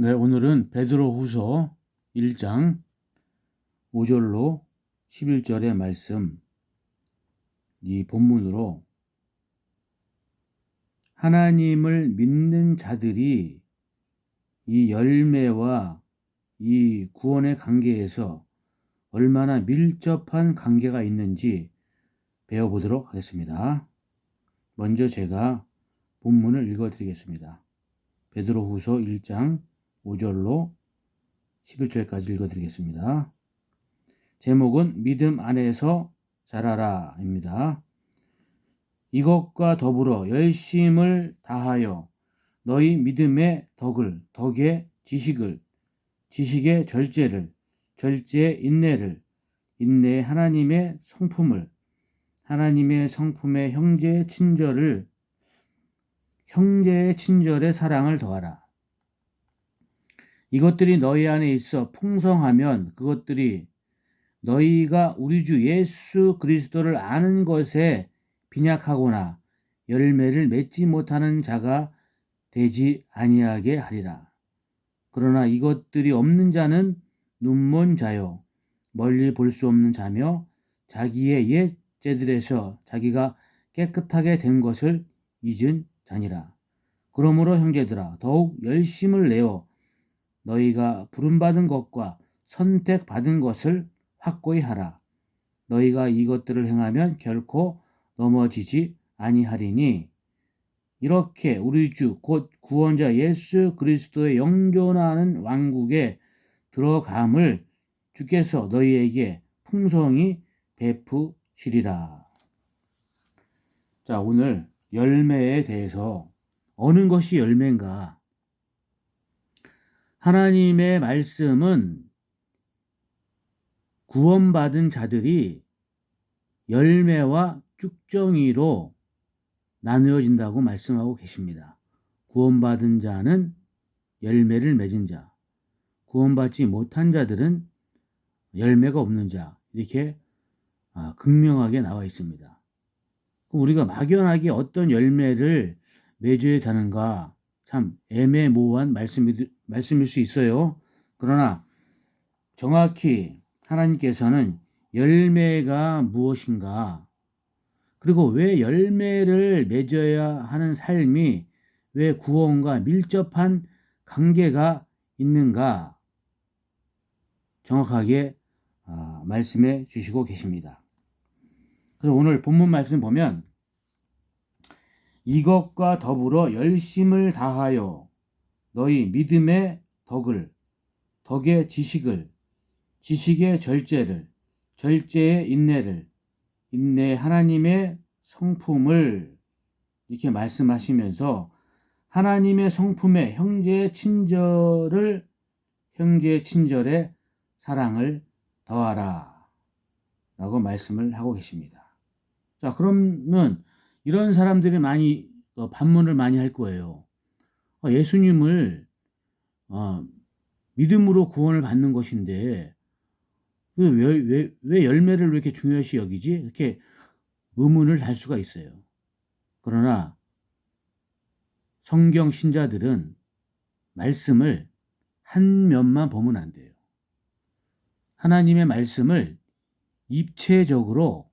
네, 오늘은 베드로후서 1장 5절로 11절의 말씀, 이 본문으로 하나님을 믿는 자들이 이 열매와 이 구원의 관계에서 얼마나 밀접한 관계가 있는지 배워보도록 하겠습니다. 먼저 제가 본문을 읽어드리겠습니다. 베드로후서 1장 5절로 11절까지 읽어드리겠습니다. 제목은 믿음 안에서 자라라 입니다. 이것과 더불어 열심을 다하여 너희 믿음의 덕을, 덕의 지식을, 지식의 절제를, 절제의 인내를, 인내의 하나님의 성품을, 하나님의 성품의 형제의 친절을, 형제의 친절의 사랑을 더하라. 이것들이 너희 안에 있어 풍성하면 그것들이 너희가 우리 주 예수 그리스도를 아는 것에 빈약하거나 열매를 맺지 못하는 자가 되지 아니하게 하리라. 그러나 이것들이 없는 자는 눈먼 자요 멀리 볼 수 없는 자며 자기의 옛 죄들에서 자기가 깨끗하게 된 것을 잊은 자니라. 그러므로 형제들아 더욱 열심을 내어 너희가 부름받은 것과 선택받은 것을 확고히 하라. 너희가 이것들을 행하면 결코 넘어지지 아니하리니 이렇게 우리 주 곧 구원자 예수 그리스도의 영존하는 왕국에 들어감을 주께서 너희에게 풍성히 베푸시리라. 자, 오늘 열매에 대해서 어느 것이 열매인가? 하나님의 말씀은 구원받은 자들이 열매와 쭉정이로 나누어진다고 말씀하고 계십니다. 구원받은 자는 열매를 맺은 자, 구원받지 못한 자들은 열매가 없는 자, 이렇게 극명하게 나와 있습니다. 우리가 막연하게 어떤 열매를 맺어야 하는가 참 애매모호한 말씀일 수 있어요. 그러나 정확히 하나님께서는 열매가 무엇인가, 그리고 왜 열매를 맺어야 하는 삶이 왜 구원과 밀접한 관계가 있는가 정확하게 말씀해 주시고 계십니다. 그래서 오늘 본문 말씀 보면 이것과 더불어 열심을 다하여 너희 믿음의 덕을, 덕의 지식을, 지식의 절제를, 절제의 인내를, 인내의 하나님의 성품을 이렇게 말씀하시면서 하나님의 성품의 형제의 친절을, 형제의 친절의 사랑을 더하라 라고 말씀을 하고 계십니다. 자, 그러면 이런 사람들이 많이 반문을 많이 할 거예요. 예수님을 믿음으로 구원을 받는 것인데 왜 열매를 왜 이렇게 중요시 여기지? 이렇게 의문을 달 수가 있어요. 그러나 성경 신자들은 말씀을 한 면만 보면 안 돼요. 하나님의 말씀을 입체적으로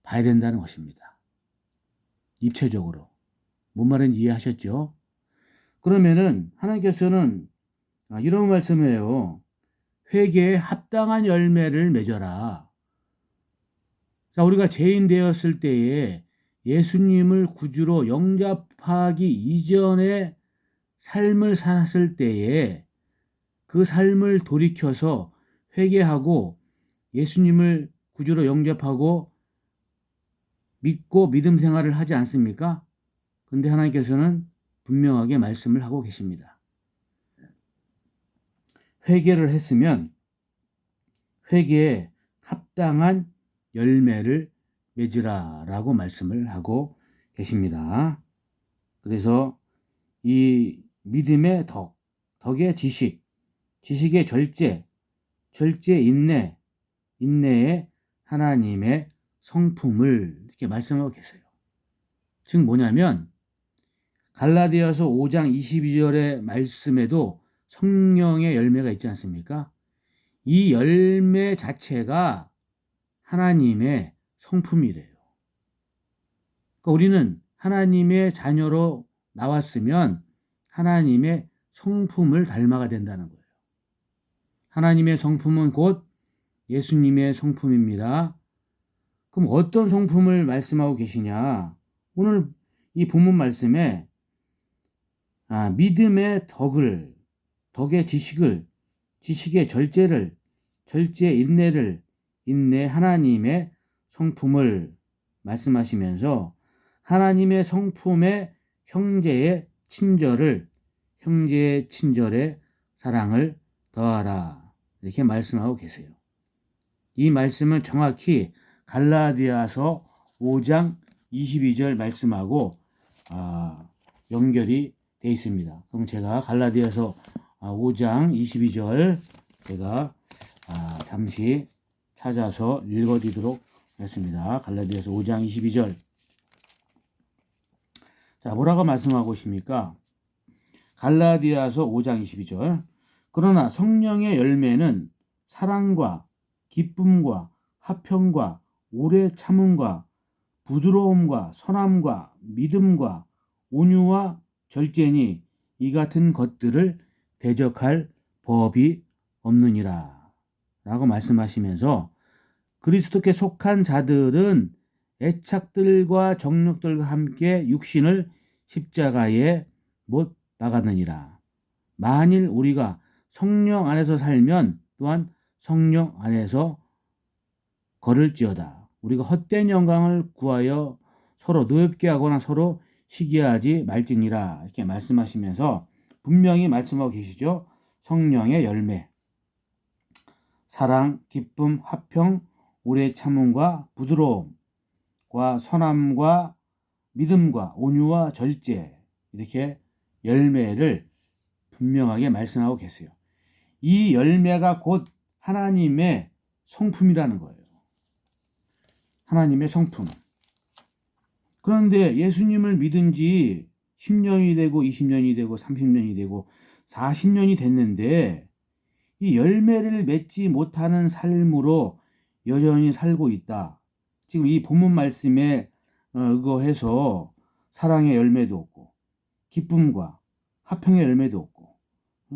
봐야 된다는 것입니다. 입체적으로. 뭔 말인지 이해하셨죠? 그러면은 하나님께서는 이런 말씀이에요. 회개에 합당한 열매를 맺어라. 자, 우리가 죄인 되었을 때에 예수님을 구주로 영접하기 이전의 삶을 살았을 때에 그 삶을 돌이켜서 회개하고 예수님을 구주로 영접하고 믿고 믿음 생활을 하지 않습니까? 근데 하나님께서는 분명하게 말씀을 하고 계십니다. 회개를 했으면 회개에 합당한 열매를 맺으라 라고 말씀을 하고 계십니다. 그래서 이 믿음의 덕, 덕의 지식, 지식의 절제, 절제의 인내, 인내의 하나님의 성품을 이렇게 말씀하고 계세요. 즉 뭐냐면 갈라디아서 5장 22절의 말씀에도 성령의 열매가 있지 않습니까? 이 열매 자체가 하나님의 성품이래요. 그러니까 우리는 하나님의 자녀로 나왔으면 하나님의 성품을 닮아가 된다는 거예요. 하나님의 성품은 곧 예수님의 성품입니다. 그럼 어떤 성품을 말씀하고 계시냐? 오늘 이 본문 말씀에 믿음의 덕의 지식을, 지식의 절제를, 절제의 인내를, 인내 하나님의 성품을 말씀하시면서 하나님의 성품의 형제의 친절을, 형제의 친절의 사랑을 더하라. 이렇게 말씀하고 계세요. 이 말씀은 정확히 갈라디아서 5장 22절 말씀하고 연결이 되어 있습니다. 그럼 제가 갈라디아서 5장 22절 제가 잠시 찾아서 읽어드리도록 하겠습니다. 갈라디아서 5장 22절. 자, 뭐라고 말씀하고 있습니까? 갈라디아서 5장 22절. 그러나 성령의 열매는 사랑과 기쁨과 화평과 오래 참음과 부드러움과 선함과 믿음과 온유와 절제니 이 같은 것들을 대적할 법이 없느니라 라고 말씀하시면서 그리스도께 속한 자들은 애착들과 정욕들과 함께 육신을 십자가에 못 박았느니라. 만일 우리가 성령 안에서 살면 또한 성령 안에서 걸을지어다. 우리가 헛된 영광을 구하여 서로 노엽게 하거나 서로 시기하지 말지니라. 이렇게 말씀하시면서 분명히 말씀하고 계시죠. 성령의 열매, 사랑, 기쁨, 화평, 오래 참음과 부드러움과 선함과 믿음과 온유와 절제, 이렇게 열매를 분명하게 말씀하고 계세요. 이 열매가 곧 하나님의 성품이라는 거예요. 하나님의 성품. 그런데 예수님을 믿은 지 10년이 되고 20년이 되고 30년이 되고 40년이 됐는데 이 열매를 맺지 못하는 삶으로 여전히 살고 있다. 지금 이 본문 말씀에 의거해서 사랑의 열매도 없고 기쁨과 화평의 열매도 없고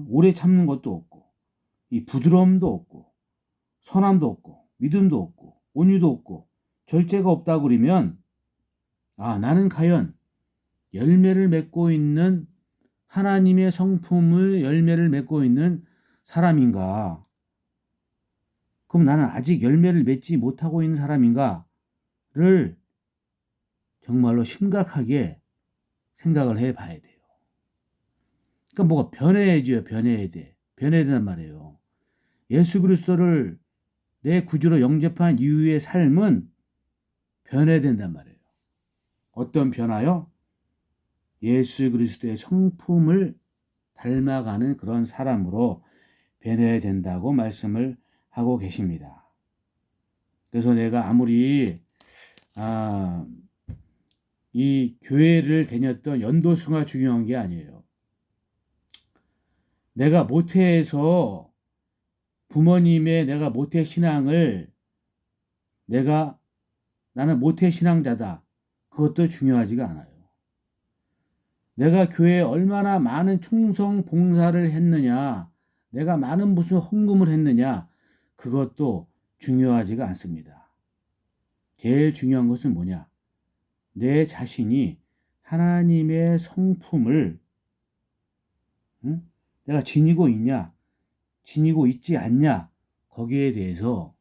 오래 참는 것도 없고 이 부드러움도 없고 선함도 없고 믿음도 없고 온유도 없고 절제가 없다고 그러면 나는 과연 열매를 맺고 있는 하나님의 성품을 열매를 맺고 있는 사람인가? 그럼 나는 아직 열매를 맺지 못하고 있는 사람인가를 정말로 심각하게 생각을 해봐야 돼요. 그러니까 뭐가 변해야죠. 변해야 돼. 변해야 된단 말이에요. 예수 그리스도를 내 구주로 영접한 이후의 삶은 변해야 된단 말이에요. 어떤 변화요? 예수 그리스도의 성품을 닮아가는 그런 사람으로 변해야 된다고 말씀을 하고 계십니다. 그래서 내가 아무리 이 교회를 다녔던 연도수가 중요한 게 아니에요. 내가 모태에서 부모님의 내가 모태 신앙을 나는 모태 신앙자다. 그것도 중요하지가 않아요. 내가 교회에 얼마나 많은 충성 봉사를 했느냐, 내가 많은 무슨 헌금을 했느냐, 그것도 중요하지가 않습니다. 제일 중요한 것은 뭐냐? 내 자신이 하나님의 성품을 내가 지니고 있냐, 지니고 있지 않냐, 거기에 대해서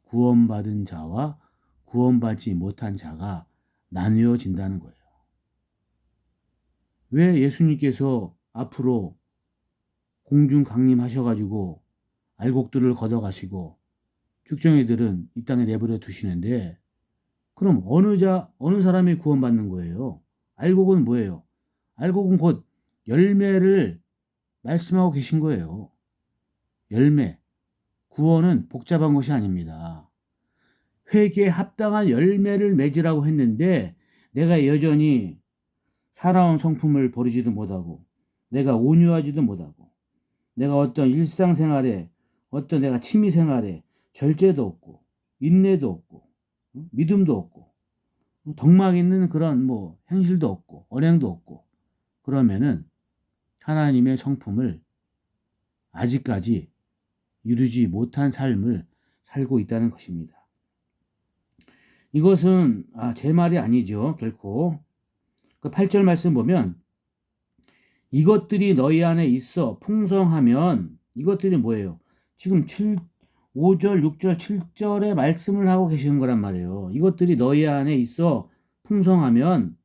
구원받은 자와 구원받지 못한 자가 나뉘어진다는 거예요. 왜 예수님께서 앞으로 공중 강림하셔가지고 알곡들을 걷어가시고 쭉정이들은 이 땅에 내버려 두시는데 그럼 어느 사람이 구원받는 거예요? 알곡은 뭐예요? 알곡은 곧 열매를 말씀하고 계신 거예요. 열매. 구원은 복잡한 것이 아닙니다. 회개에 합당한 열매를 맺으라고 했는데 내가 여전히 사나운 성품을 버리지도 못하고 내가 온유하지도 못하고 내가 어떤 일상생활에 어떤 내가 취미생활에 절제도 없고 인내도 없고 믿음도 없고 덕막 있는 그런 뭐 행실도 없고 언행도 없고 그러면은 하나님의 성품을 아직까지 이루지 못한 삶을 살고 있다는 것입니다. 이것은 제 말이 아니죠. 결코. 그 8절 말씀 보면 이것들이 너희 안에 있어 풍성하면 이것들이 뭐예요? 지금 5절, 6절, 7절의 말씀을 하고 계시는 거란 말이에요. 이것들이 너희 안에 있어 풍성하면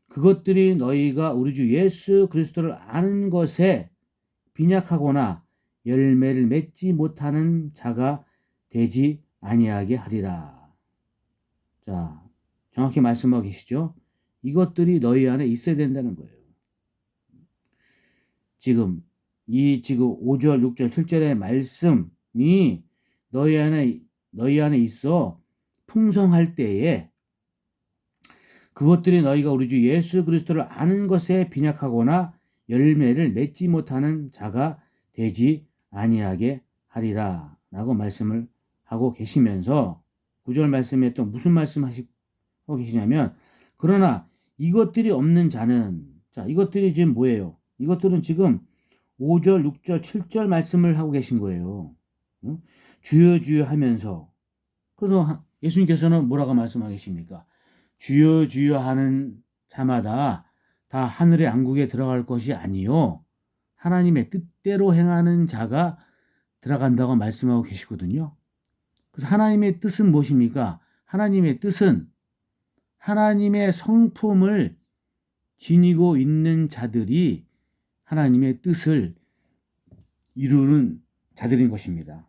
그것들이 너희가 우리 주 예수 그리스도를 아는 것에 빈약하거나 열매를 맺지 못하는 자가 되지 아니하게 하리라. 자, 정확히 말씀하고 계시죠? 이것들이 너희 안에 있어야 된다는 거예요. 지금 5절, 6절, 7절의 말씀이 너희 안에 있어 풍성할 때에 그것들이 너희가 우리 주 예수 그리스도를 아는 것에 빈약하거나 열매를 맺지 못하는 자가 되지 아니하게 하리라 라고 말씀을 하고 계시면서 9절 말씀에 또 무슨 말씀하시고 계시냐면 그러나 이것들이 없는 자는 자 이것들이 지금 뭐예요? 이것들은 지금 5절, 6절, 7절 말씀을 하고 계신 거예요. 주여 주여 하면서 그래서 예수님께서는 뭐라고 말씀하고 계십니까? 주여 주여 하는 자마다 다 하늘의 왕국에 들어갈 것이 아니요 하나님의 뜻대로 행하는 자가 들어간다고 말씀하고 계시거든요. 그래서 하나님의 뜻은 무엇입니까? 하나님의 뜻은 하나님의 성품을 지니고 있는 자들이 하나님의 뜻을 이루는 자들인 것입니다.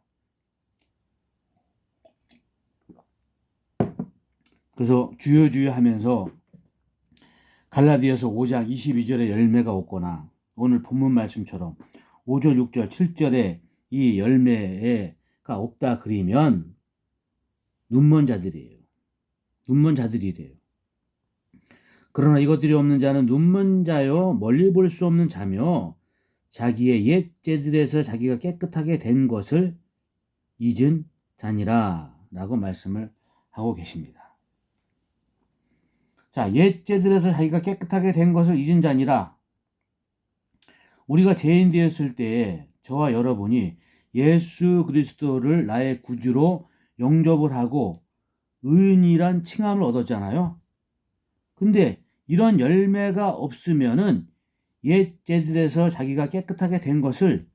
그래서 주여 주여 하면서 갈라디아서 5장 22절에 열매가 없거나 오늘 본문 말씀처럼 5절, 6절, 7절에 이 열매가 없다 그리면 눈먼 자들이에요. 눈먼 자들이래요. 그러나 이것들이 없는 자는 눈먼 자요 멀리 볼 수 없는 자며 자기의 옛 죄들에서 자기가 깨끗하게 된 것을 잊은 자니라 라고 말씀을 하고 계십니다. 자, 옛 죄들에서 자기가 깨끗하게 된 것을 잊은 자니라. 우리가 죄인 되었을 때에 저와 여러분이 예수 그리스도를 나의 구주로 영접을 하고 의인이란 칭함을 얻었잖아요. 근데 이런 열매가 없으면은 옛 죄들에서 자기가 깨끗하게 된 것을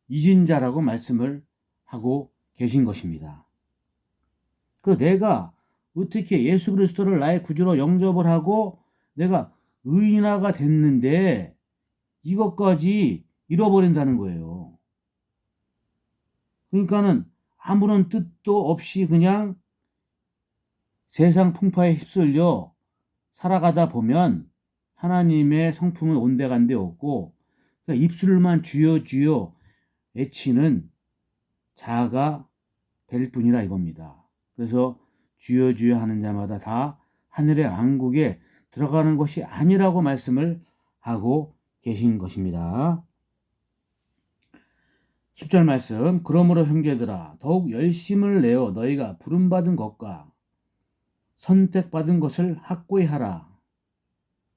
잊은 자라고 말씀을 하고 계신 것입니다. 그 내가 어떻게 예수 그리스도를 나의 구주로 영접을 하고 내가 의인화가 됐는데 이것까지 잃어버린다는 거예요. 그러니까는 아무런 뜻도 없이 그냥 세상 풍파에 휩쓸려 살아가다 보면 하나님의 성품은 온데간데 없고 그러니까 입술만 주여 주여 외치는 자가 될 뿐이라 이겁니다. 그래서 주여 주여 하는 자마다 다 하늘의 왕국에 들어가는 것이 아니라고 말씀을 하고 계신 것입니다. 10절 말씀 그러므로 형제들아 더욱 열심을 내어 너희가 부름받은 것과 선택받은 것을 확고히 하라.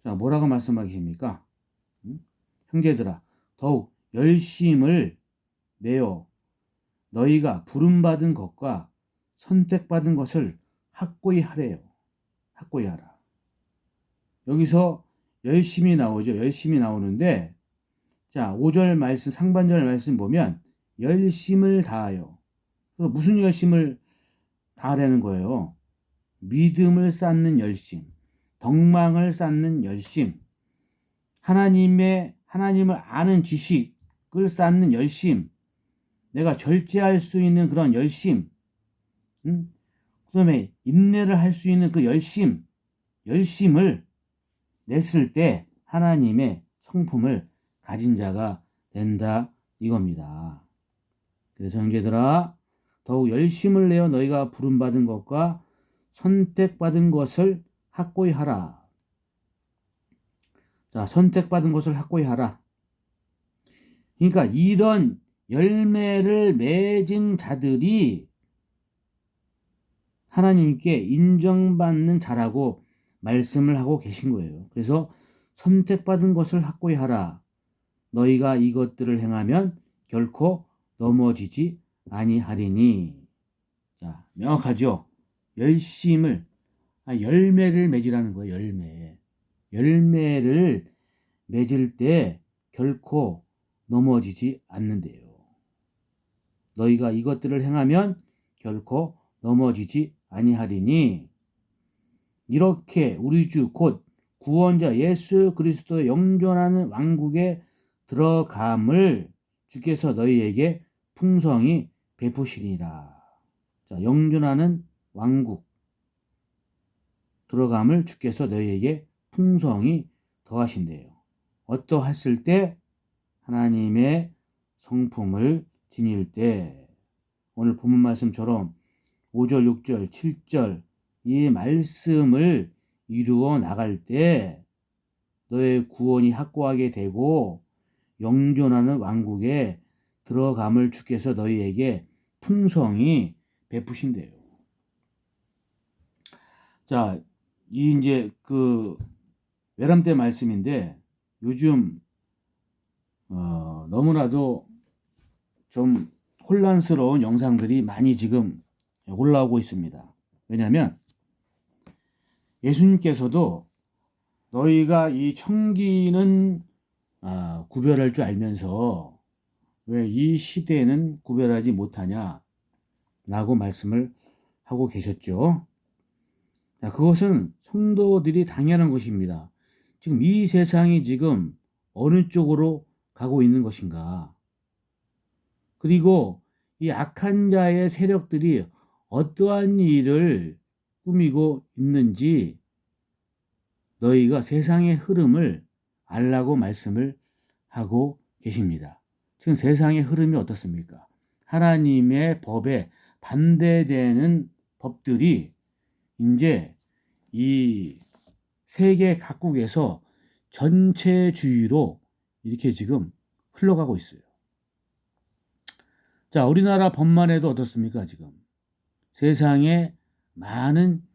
자, 뭐라고 말씀하고 계십니까? 형제들아 더욱 열심을 내어 너희가 부름받은 것과 선택받은 것을 확고히 하래요. 확고히 하라. 여기서 열심히 나오죠. 열심히 나오는데 자 5절 말씀 상반절 말씀 보면 열심을 다하여 그래서 무슨 열심을 다하라는 거예요? 믿음을 쌓는 열심, 덕망을 쌓는 열심, 하나님을 아는 지식을 쌓는 열심, 내가 절제할 수 있는 그런 열심, 그 다음에 인내를 할 수 있는 그 열심을 냈을 때 하나님의 성품을 가진 자가 된다 이겁니다. 그래서 형제들아 더욱 열심을 내어 너희가 부름받은 것과 선택받은 것을 확고히 하라. 자, 선택받은 것을 확고히 하라. 그러니까 이런 열매를 맺은 자들이 하나님께 인정받는 자라고 말씀을 하고 계신 거예요. 그래서 선택받은 것을 확고히 하라. 너희가 이것들을 행하면 결코 넘어지지 아니하리니. 자, 명확하죠? 열매를 맺으라는 거예요. 열매를 맺을 때 결코 넘어지지 않는데요. 너희가 이것들을 행하면 결코 넘어지지 아니하리니. 이렇게 우리 주 곧 구원자 예수 그리스도의 영존하는 왕국에 들어감을 주께서 너희에게 풍성히 베푸시리라. 자, 영존하는 왕국 들어감을 주께서 너희에게 풍성히 더하신대요. 어떠했을 때? 하나님의 성품을 지닐 때. 오늘 본문 말씀처럼 5절, 6절, 7절 이 말씀을 이루어 나갈 때 너의 구원이 확고하게 되고 영존하는 왕국에 들어감을 주께서 너희에게 풍성히 베푸신대요. 자, 이 이제 그 외람 때 말씀인데 요즘 너무나도 좀 혼란스러운 영상들이 많이 지금 올라오고 있습니다. 왜냐하면 예수님께서도 너희가 이 청기는 구별할 줄 알면서 왜 이 시대에는 구별하지 못하냐 라고 말씀을 하고 계셨죠. 자, 그것은 성도들이 당연한 것입니다. 지금 이 세상이 지금 어느 쪽으로 가고 있는 것인가, 그리고 이 악한 자의 세력들이 어떠한 일을 꾸미고 있는지 너희가 세상의 흐름을 알라고 말씀을 하고 계십니다. 지금 세상의 흐름이 어떻습니까? 하나님의 법에 반대되는 법들이 이제 이 세계 각국에서 전체주의로 이렇게 지금 흘러가고 있어요. 자, 우리나라 법만 해도 어떻습니까? 지금 세상에 많은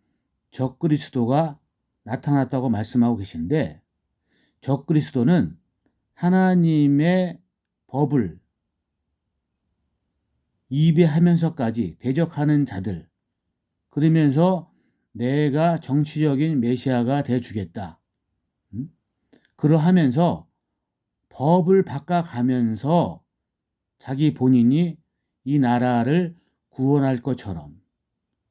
적그리스도가 나타났다고 말씀하고 계신데, 적그리스도는 하나님의 법을 위배하면서까지 대적하는 자들, 그러면서 내가 정치적인 메시아가 돼주겠다, 그러하면서 법을 바꿔가면서 자기 본인이 이 나라를 구원할 것처럼,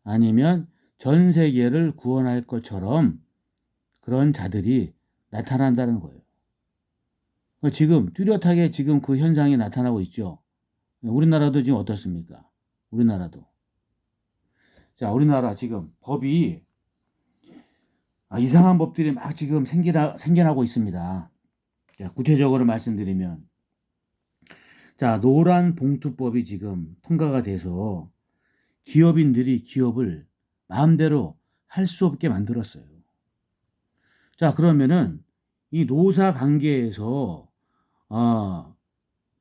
아니면 전 세계를 구원할 것처럼 그런 자들이 나타난다는 거예요. 지금 뚜렷하게 지금 그 현상이 나타나고 있죠. 우리나라도 지금 어떻습니까? 우리나라도. 자, 우리나라 지금 법이 이상한 법들이 막 지금 생겨나고 있습니다. 자, 구체적으로 말씀드리면, 자, 노란 봉투법이 지금 통과가 돼서 기업인들이 기업을 마음대로 할 수 없게 만들었어요. 자, 그러면은 이 노사 관계에서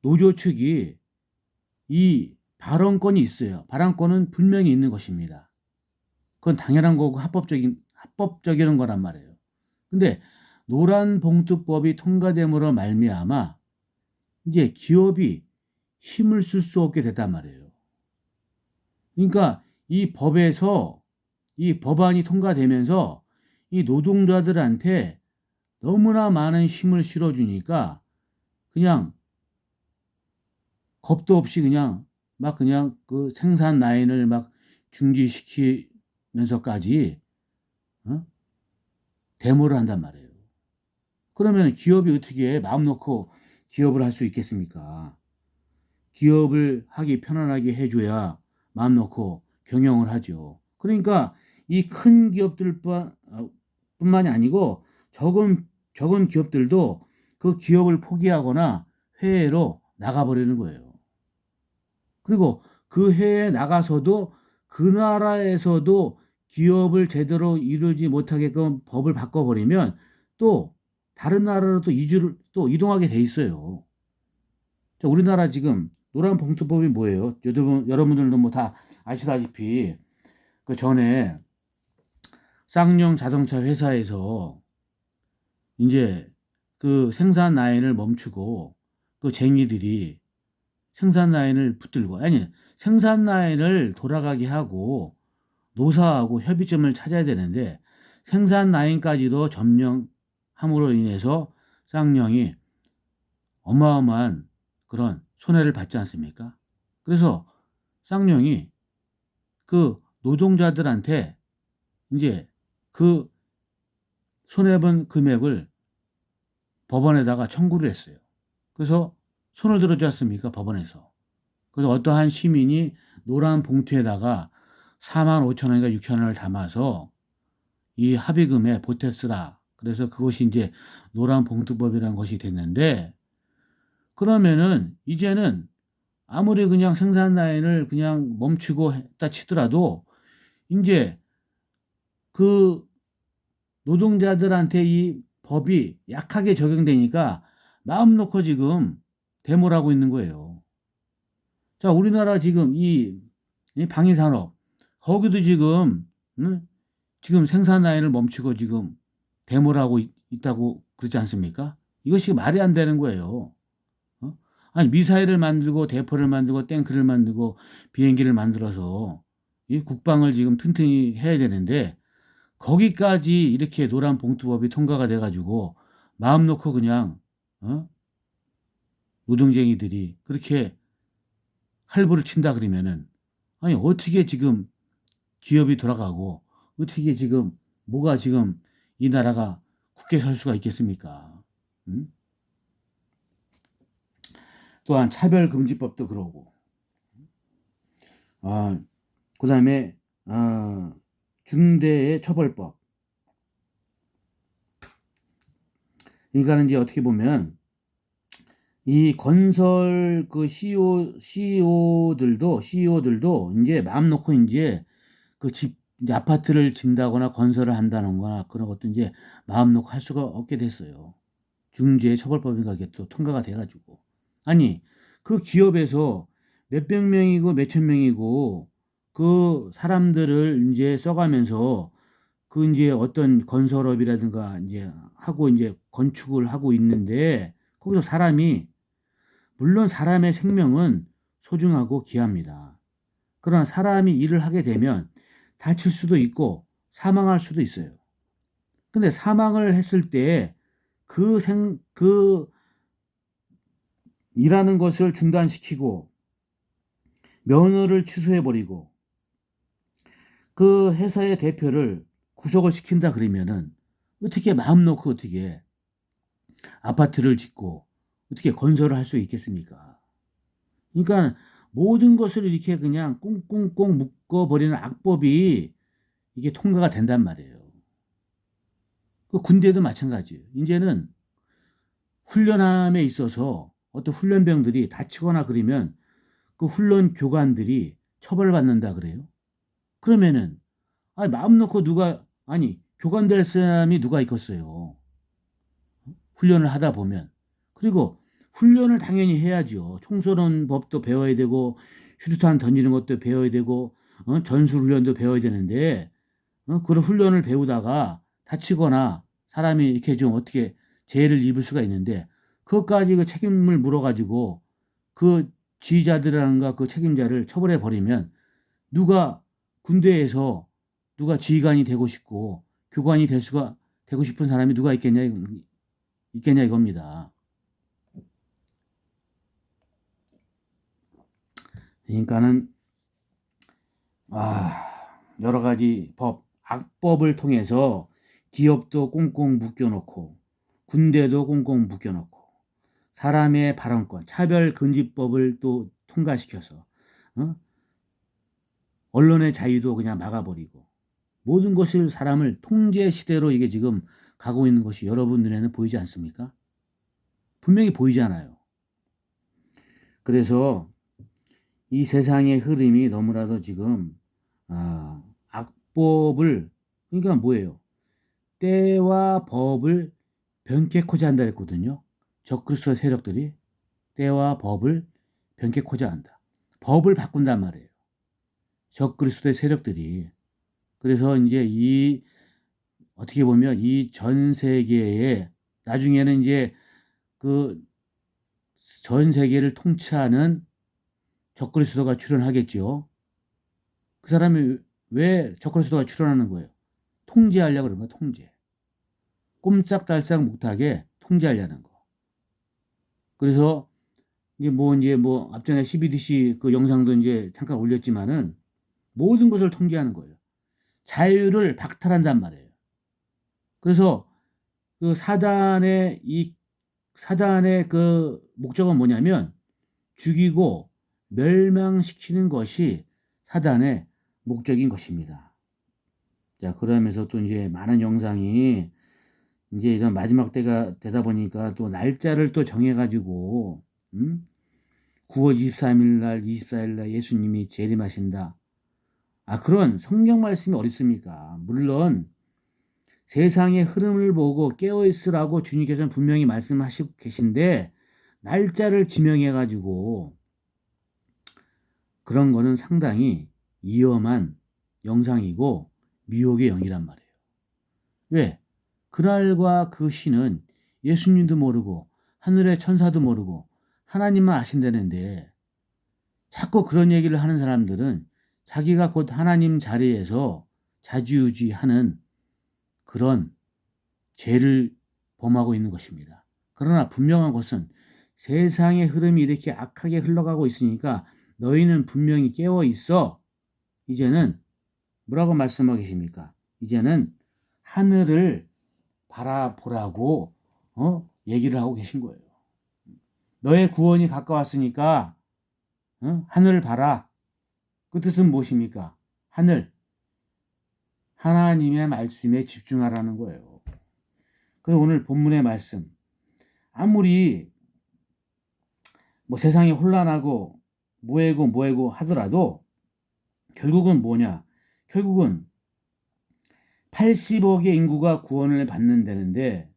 노조 측이 이 발언권이 있어요. 발언권은 분명히 있는 것입니다. 그건 당연한 거고 합법적인 거란 말이에요. 근데 노란 봉투법이 통과됨으로 말미암아 이제 기업이 힘을 쓸 수 없게 됐단 말이에요. 그러니까 이 법에서, 이 법안이 통과되면서 이 노동자들한테 너무나 많은 힘을 실어주니까 그냥 겁도 없이 그냥 그 생산 라인을 막 중지시키면서까지 데모를 한단 말이에요. 그러면 기업이 어떻게 마음 놓고 기업을 할 수 있겠습니까? 기업을 하기 편안하게 해줘야 마음 놓고 경영을 하죠. 그러니까 이 큰 기업들뿐만이 아니고 적은 기업들도 그 기업을 포기하거나 해외로 나가버리는 거예요. 그리고 그 해외에 나가서도 그 나라에서도 기업을 제대로 이루지 못하게끔 법을 바꿔버리면 또 다른 나라로 또 이동하게 돼 있어요. 자, 우리나라 지금 노란봉투법이 뭐예요? 여러분들도 뭐 다 아시다시피 그 전에 쌍용 자동차 회사에서 이제 그 생산 라인을 멈추고 그 쟁이들이 생산 라인을 붙들고, 아니, 생산 라인을 돌아가게 하고 노사하고 협의점을 찾아야 되는데 생산 라인까지도 점령함으로 인해서 쌍용이 어마어마한 그런 손해를 받지 않습니까? 그래서 쌍용이 그 노동자들한테 이제 그 손해본 금액을 법원에다가 청구를 했어요. 그래서 손을 들어주지 않습니까? 법원에서. 그래서 어떠한 시민이 노란 봉투에다가 4만 5천 원인가 6천 원을 담아서 이 합의금에 보탰으라. 그래서 그것이 이제 노란 봉투법이라는 것이 됐는데, 그러면은 이제는 아무리 그냥 생산 라인을 그냥 멈추고 했다 치더라도 이제 그 노동자들한테 이 법이 약하게 적용되니까 마음 놓고 지금 데모를 하고 있는 거예요. 자, 우리나라 지금 이 방위산업, 거기도 지금, 지금 생산 라인을 멈추고 지금 데모를 하고 있다고 그러지 않습니까? 이것이 말이 안 되는 거예요. 어? 아니, 미사일을 만들고 대포를 만들고 탱크를 만들고 비행기를 만들어서 이 국방을 지금 튼튼히 해야 되는데 거기까지 이렇게 노란 봉투법이 통과가 돼가지고 마음 놓고 그냥 노동쟁이들이 그렇게 할부를 친다 그러면은, 아니, 어떻게 지금 기업이 돌아가고 어떻게 지금 뭐가 지금 이 나라가 굳게 설 수가 있겠습니까? 음? 또한 차별금지법도 그러고, 그다음에 중대의 처벌법. 그러니까 이제 어떻게 보면 이 건설 그 CEO들도 이제 마음 놓고 이제 그 이제 아파트를 진다거나 건설을 한다는 거나 그런 것도 이제 마음 놓고 할 수가 없게 됐어요. 중재 처벌법인가 이게 또 통과가 돼가지고. 아니, 그 기업에서 몇백 명이고 몇천 명이고 그 사람들을 이제 써가면서 그 이제 어떤 건설업이라든가 이제 하고 이제 건축을 하고 있는데 거기서 사람이, 물론 사람의 생명은 소중하고 귀합니다. 그러나 사람이 일을 하게 되면 다칠 수도 있고 사망할 수도 있어요. 근데 사망을 했을 때 그 일하는 것을 중단시키고 면허를 취소해버리고 그 회사의 대표를 구속을 시킨다 그러면은 어떻게 마음 놓고 어떻게 아파트를 짓고 어떻게 건설을 할 수 있겠습니까? 그러니까 모든 것을 이렇게 그냥 꽁꽁꽁 묶어버리는 악법이 이게 통과가 된단 말이에요. 그 군대도 마찬가지예요. 이제는 훈련함에 있어서 어떤 훈련병들이 다치거나 그러면 그 훈련 교관들이 처벌받는다 그래요. 그러면은 마음 놓고 교관 될 사람이 누가 있겠어요. 훈련을 하다 보면. 그리고 훈련을 당연히 해야죠. 총 쏘는 법도 배워야 되고 수류탄 던지는 것도 배워야 되고 전술 훈련도 배워야 되는데 그런 훈련을 배우다가 다치거나 사람이 이렇게 좀 어떻게 재해를 입을 수가 있는데 그것까지 그 책임을 물어가지고 그 지휘자들이라는가 그 책임자를 처벌해 버리면 누가 군대에서 누가 지휘관이 되고 싶고 교관이 되고 싶은 사람이 누가 있겠냐 이겁니다. 그러니까는 여러 가지 악법을 통해서 기업도 꽁꽁 묶여놓고 군대도 꽁꽁 묶여놓고 사람의 발언권, 차별금지법을 또 통과시켜서 언론의 자유도 그냥 막아버리고 모든 것을 사람을 통제 시대로 이게 지금 가고 있는 것이 여러분 눈에는 보이지 않습니까? 분명히 보이잖아요. 그래서 이 세상의 흐름이 너무나도 지금 악법을, 그러니까 뭐예요? 때와 법을 변개코자 한다 했거든요. 적그리스도 세력들이. 때와 법을 변개코자 한다. 법을 바꾼단 말이에요. 적그리스도의 세력들이. 그래서 이제 이 어떻게 보면 이 전 세계에 나중에는 이제 그 전 세계를 통치하는 적그리스도가 출현하겠죠. 그 사람이 왜 적그리스도가 출현하는 거예요? 통제하려고 그런 거야, 통제. 꼼짝달싹 못하게 통제하려는 거. 그래서 이제 앞전에 CBDC 그 영상도 이제 잠깐 올렸지만은 모든 것을 통제하는 거예요. 자유를 박탈한단 말이에요. 그래서 그 사단의 그 목적은 뭐냐면 죽이고 멸망시키는 것이 사단의 목적인 것입니다. 자, 그러면서 또 이제 많은 영상이 이제 이런 마지막 때가 되다 보니까 또 날짜를 또 정해가지고 9월 23일 날, 24일 날 예수님이 재림하신다. 그런 성경 말씀이 어디 있습니까? 물론 세상의 흐름을 보고 깨어있으라고 주님께서는 분명히 말씀하시고 계신데 날짜를 지명해가지고 그런 거는 상당히 위험한 영상이고 미혹의 영이란 말이에요. 왜? 그날과 그 시는 예수님도 모르고 하늘의 천사도 모르고 하나님만 아신다는데 자꾸 그런 얘기를 하는 사람들은 자기가 곧 하나님 자리에서 자주유지하는 그런 죄를 범하고 있는 것입니다. 그러나 분명한 것은 세상의 흐름이 이렇게 악하게 흘러가고 있으니까 너희는 분명히 깨어 있어. 이제는 뭐라고 말씀하고 계십니까? 이제는 하늘을 바라보라고 얘기를 하고 계신 거예요. 너의 구원이 가까웠으니까 하늘을 봐라. 그 뜻은 무엇입니까? 하늘. 하나님의 말씀에 집중하라는 거예요. 그래서 오늘 본문의 말씀. 아무리 세상이 혼란하고 뭐해고 하더라도 결국은 뭐냐? 결국은 80억의 인구가 구원을 받는다는데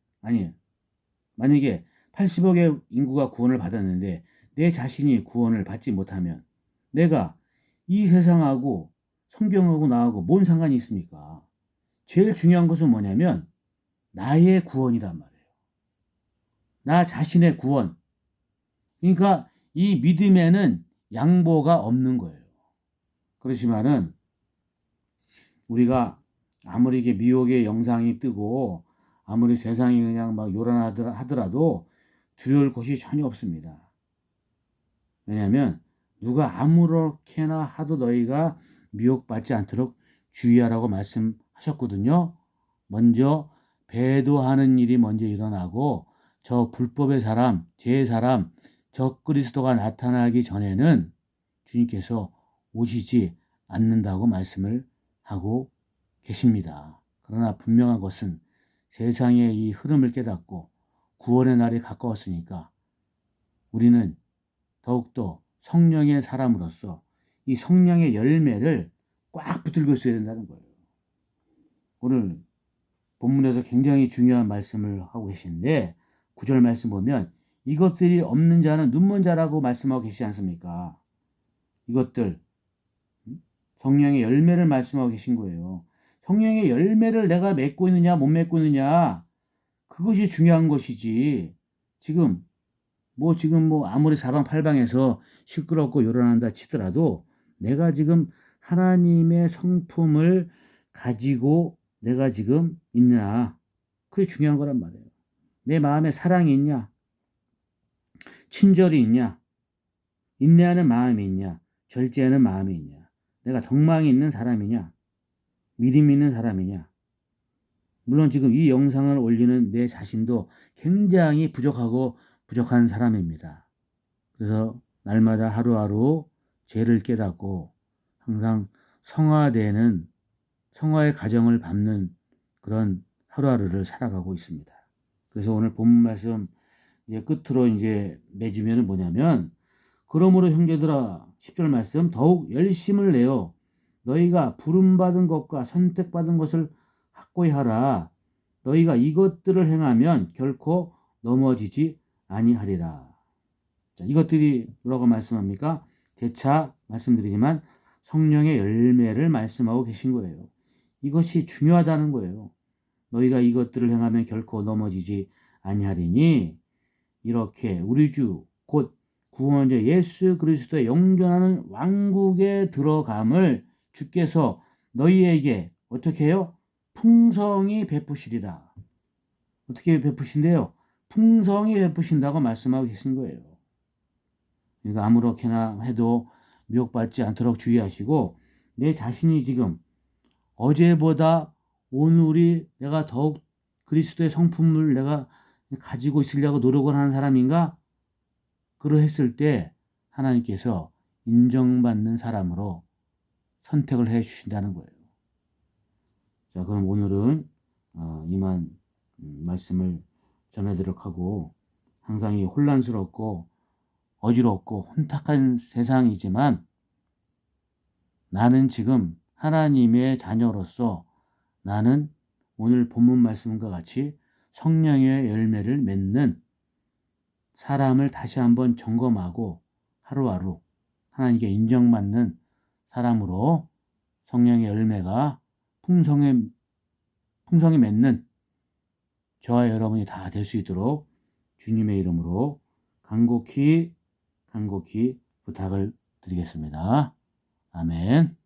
만약에 80억의 인구가 구원을 받았는데 내 자신이 구원을 받지 못하면 내가 이 세상하고 성경하고 나하고 뭔 상관이 있습니까? 제일 중요한 것은 뭐냐면 나의 구원이란 말이에요. 나 자신의 구원. 그러니까 이 믿음에는 양보가 없는 거예요. 그렇지만은 우리가 아무리 이게 미혹의 영상이 뜨고 아무리 세상이 그냥 막 요란하더라도 두려울 것이 전혀 없습니다. 왜냐하면 누가 아무렇게나 하도 너희가 미혹받지 않도록 주의하라고 말씀하셨거든요. 먼저 배도하는 일이 먼저 일어나고 저 불법의 사람, 죄의 사람, 적그리스도가 나타나기 전에는 주님께서 오시지 않는다고 말씀을 하고 계십니다. 그러나 분명한 것은 세상의 이 흐름을 깨닫고 구원의 날이 가까웠으니까 우리는 더욱더 성령의 사람으로서 이 성령의 열매를 꽉 붙들고 있어야 된다는 거예요. 오늘 본문에서 굉장히 중요한 말씀을 하고 계시는데 9절 말씀 보면 이것들이 없는 자는 눈먼 자라고 말씀하고 계시지 않습니까? 이것들 성령의 열매를 말씀하고 계신 거예요. 성령의 열매를 내가 맺고 있느냐 못 맺고 있느냐 그것이 중요한 것이지 지금 아무리 사방팔방에서 시끄럽고 요란한다 치더라도 내가 지금 하나님의 성품을 가지고 내가 지금 있느냐 그게 중요한 거란 말이에요. 내 마음에 사랑이 있냐 친절이 있냐 인내하는 마음이 있냐 절제하는 마음이 있냐 내가 덕망이 있는 사람이냐 믿음이 있는 사람이냐. 물론 지금 이 영상을 올리는 내 자신도 굉장히 부족한 사람입니다. 그래서 날마다 하루하루 죄를 깨닫고 항상 성화의 가정을 밟는 그런 하루하루를 살아가고 있습니다. 그래서 오늘 본문 말씀 이제 끝으로 이제 맺으면 뭐냐면 그러므로 형제들아 10절 말씀 더욱 열심을 내어 너희가 부름받은 것과 선택받은 것을 확고히 하라. 너희가 이것들을 행하면 결코 넘어지지 아니하리라. 자, 이것들이 뭐라고 말씀합니까? 재차 말씀드리지만 성령의 열매를 말씀하고 계신 거예요. 이것이 중요하다는 거예요. 너희가 이것들을 행하면 결코 넘어지지 아니하리니 이렇게 우리 주 곧 구원자 예수 그리스도의 영존하는 왕국에 들어감을 주께서 너희에게 어떻게 해요? 풍성히 베푸시리라. 어떻게 베푸신대요? 풍성히 베푸신다고 말씀하고 계신 거예요. 그러니까 아무렇게나 해도 미혹받지 않도록 주의하시고 내 자신이 지금 어제보다 오늘이 내가 더욱 그리스도의 성품을 내가 가지고 있으려고 노력을 하는 사람인가? 그러했을 때 하나님께서 인정받는 사람으로 선택을 해 주신다는 거예요. 자, 그럼 오늘은 이만 말씀을 전해드리도록 하고, 항상 이 혼란스럽고 어지럽고 혼탁한 세상이지만 나는 지금 하나님의 자녀로서 나는 오늘 본문 말씀과 같이 성령의 열매를 맺는 사람을 다시 한번 점검하고 하루하루 하나님께 인정받는 사람으로 성령의 열매가 풍성히 맺는 저와 여러분이 다 될 수 있도록 주님의 이름으로 간곡히 부탁을 드리겠습니다. 아멘.